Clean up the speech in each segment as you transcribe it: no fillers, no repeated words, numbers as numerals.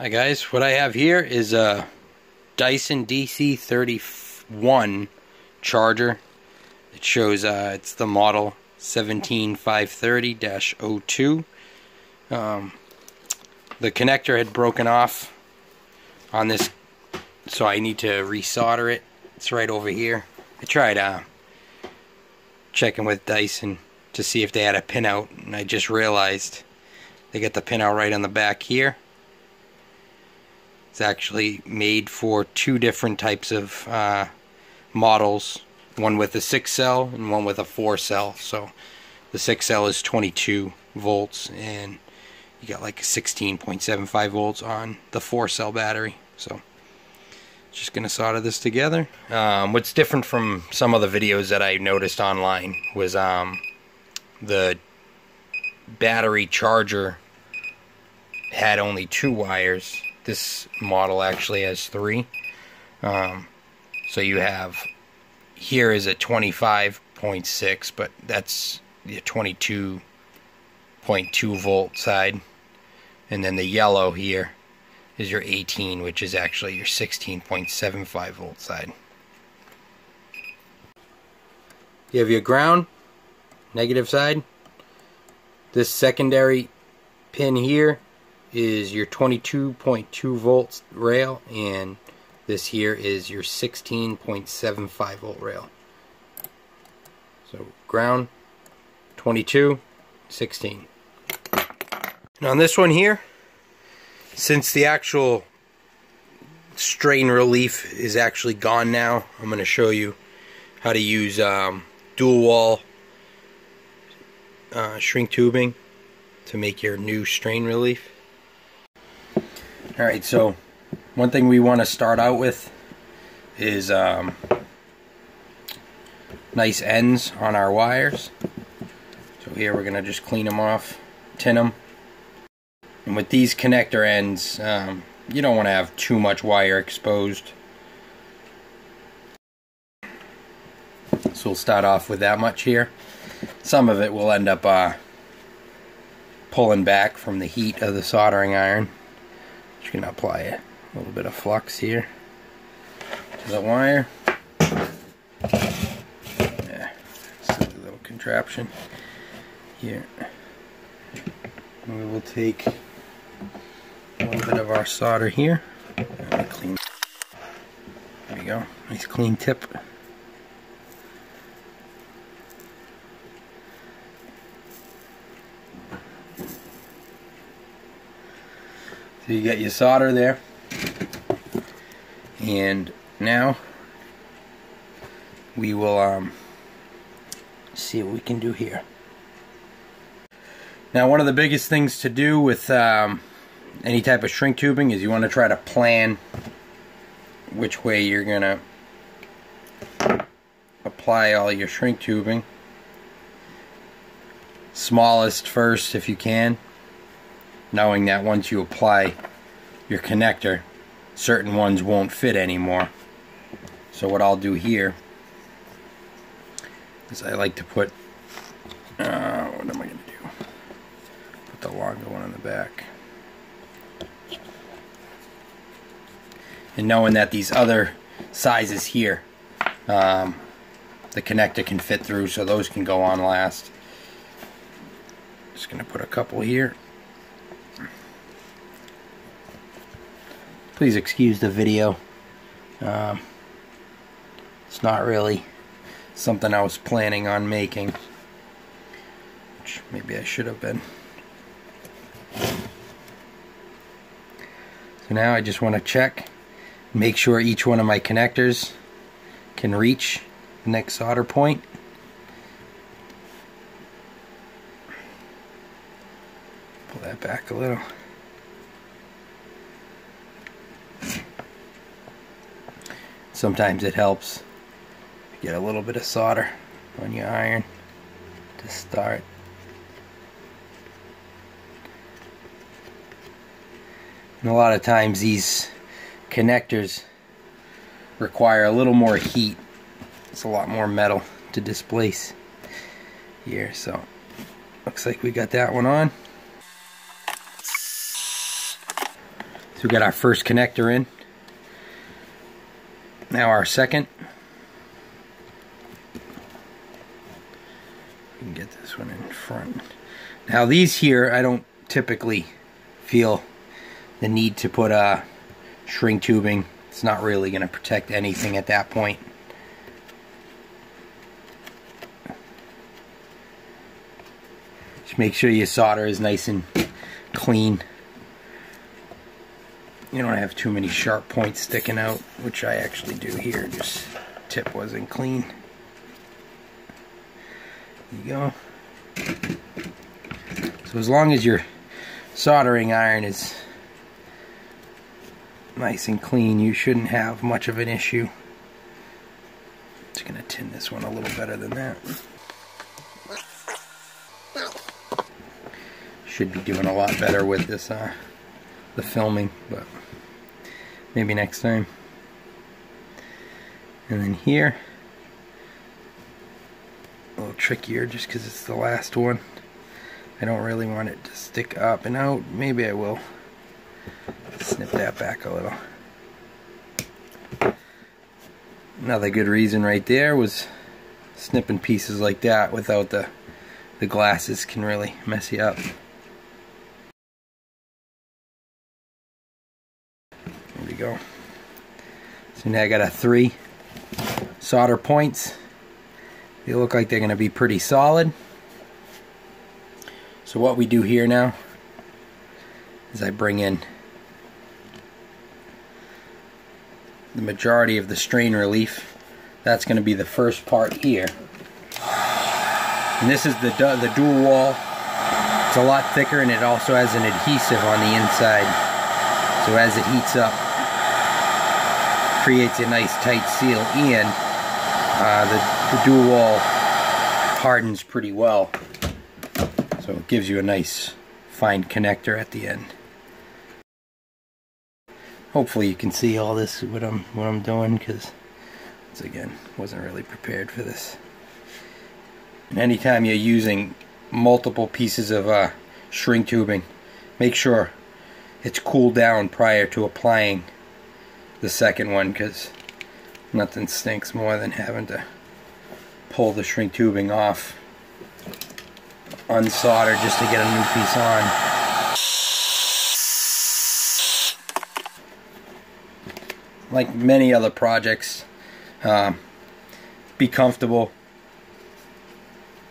Hi guys, what I have here is a Dyson DC-31 charger. It shows it's the model 17530-02. The connector had broken off on this, so I need to resolder it. It's right over here. I tried checking with Dyson to see if they had a pinout, and I just realized they got the pinout right on the back here. It's actually made for two different types of models, one with a 6-cell and one with a 4-cell. So the 6-cell is 22 volts and you got like 16.75 volts on the 4-cell battery. So just gonna solder this together. What's different from some of the videos that I noticed online was the battery charger had only 2 wires. This model actually has 3. So you have, here is a 25.6, but that's the 22.2 volt side. And then the yellow here is your 18, which is actually your 16.75 volt side. You have your ground, negative side. This secondary pin here is your 22.2 volts rail, and this here is your 16.75 volt rail. So ground, 22, 16. And on this one here, since the actual strain relief is actually gone now, I'm going to show you how to use dual wall shrink tubing to make your new strain relief. Alright, so one thing we want to start out with is nice ends on our wires. So here we're going to just clean them off, tin them. And with these connector ends, you don't want to have too much wire exposed. So we'll start off with that much here. Some of it will end up pulling back from the heat of the soldering iron. Just going to apply a little bit of flux here to the wire. Yeah, silly little contraption here. And we will take a little bit of our solder here. And clean. There we go. Nice clean tip. So you got your solder there, and now we will see what we can do here. Now, one of the biggest things to do with any type of shrink tubing is you want to try to plan which way you're gonna apply all your shrink tubing. Smallest first if you can, knowing that once you apply your connector, certain ones won't fit anymore. So what I'll do here is I like to put, what am I going to do? Put the longer one on the back. And knowing that these other sizes here, the connector can fit through, so those can go on last. Just going to put a couple here. Please excuse the video. It's not really something I was planning on making, which maybe I should have been. So now I just want to check, make sure each one of my connectors can reach the next solder point. Pull that back a little. Sometimes it helps to get a little bit of solder on your iron to start. And a lot of times these connectors require a little more heat. It's a lot more metal to displace here, so looks like we got that one on. So we got our first connector in. Now our second. We can get this one in front. Now these here, I don't typically feel the need to put shrink tubing. It's not really going to protect anything at that point. Just make sure your solder is nice and clean. You don't have too many sharp points sticking out, which I actually do here. Just tip wasn't clean. There you go. So as long as your soldering iron is nice and clean, you shouldn't have much of an issue. Just gonna tin this one a little better than that. Should be doing a lot better with this the filming, but maybe next time. And then here, a little trickier just because it's the last one. I don't really want it to stick up and out. Maybe I will snip that back a little. Another good reason right there was snipping pieces like that without the glasses can really mess you up. There we go. So now I got 3 solder points. They look like they're going to be pretty solid. So what we do here now is I bring in the majority of the strain relief. That's going to be the first part here. And this is the dual wall. It's a lot thicker and it also has an adhesive on the inside. So as it heats up, it creates a nice tight seal, and the dual wall hardens pretty well. So it gives you a nice fine connector at the end. Hopefully you can see all this, what I'm doing, because once again, wasn't really prepared for this. And anytime you're using multiple pieces of shrink tubing, make sure it's cooled down prior to applying the second one, because nothing stinks more than having to pull the shrink tubing off unsoldered just to get a new piece on. Like many other projects, be comfortable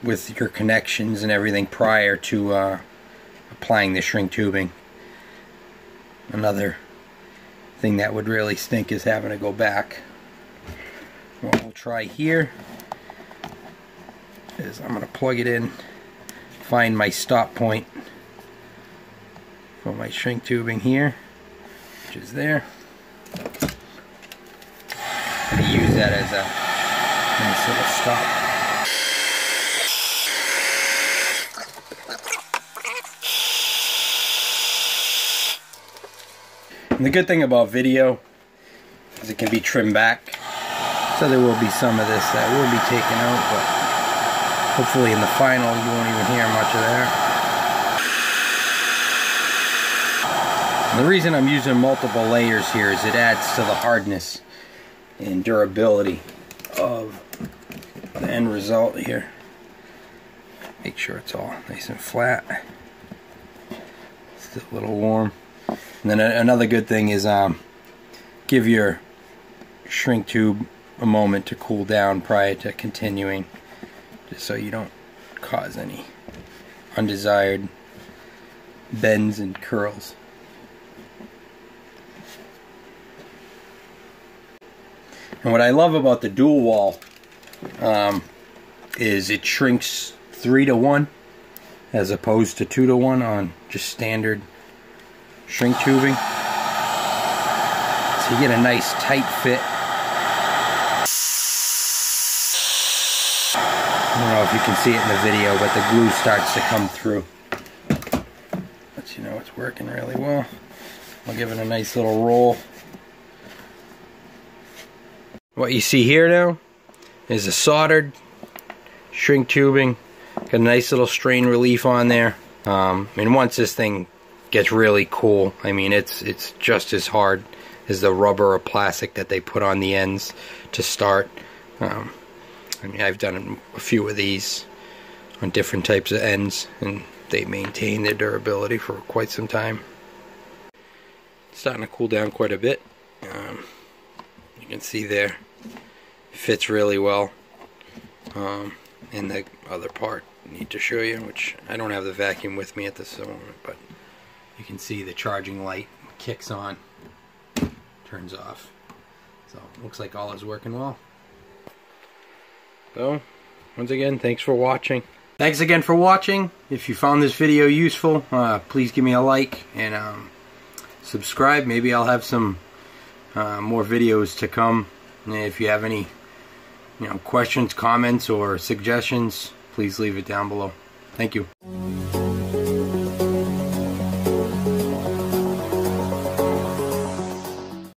with your connections and everything prior to applying the shrink tubing. Another thing that would really stink is having to go back. What we'll try here is I'm going to plug it in, find my stop point for my shrink tubing here, which is there. I'm going to use that as a nice little stop. And the good thing about video is it can be trimmed back, so there will be some of this that will be taken out, but hopefully in the final you won't even hear much of that. And the reason I'm using multiple layers here is it adds to the hardness and durability of the end result here. Make sure it's all nice and flat. Still a little warm. And then another good thing is give your shrink tube a moment to cool down prior to continuing, just so you don't cause any undesired bends and curls. And what I love about the dual wall is it shrinks 3 to 1 as opposed to 2 to 1 on just standard shrink tubing. So you get a nice tight fit. I don't know if you can see it in the video, but the glue starts to come through. But you know it's working really well. I'll give it a nice little roll. What you see here now is a soldered shrink tubing. Got a nice little strain relief on there. And once this thing gets really cool. I mean, it's just as hard as the rubber or plastic that they put on the ends to start. I mean, I've done a few of these on different types of ends, and they maintain their durability for quite some time. It's starting to cool down quite a bit. You can see there, it fits really well. And the other part I need to show you, which I don't have the vacuum with me at this moment, but you can see the charging light kicks on, turns off. So looks like all is working well. So once again, thanks for watching. Thanks again for watching. If you found this video useful, please give me a like and subscribe. Maybe I'll have some more videos to come. And if you have any questions, comments, or suggestions, please leave it down below. Thank you.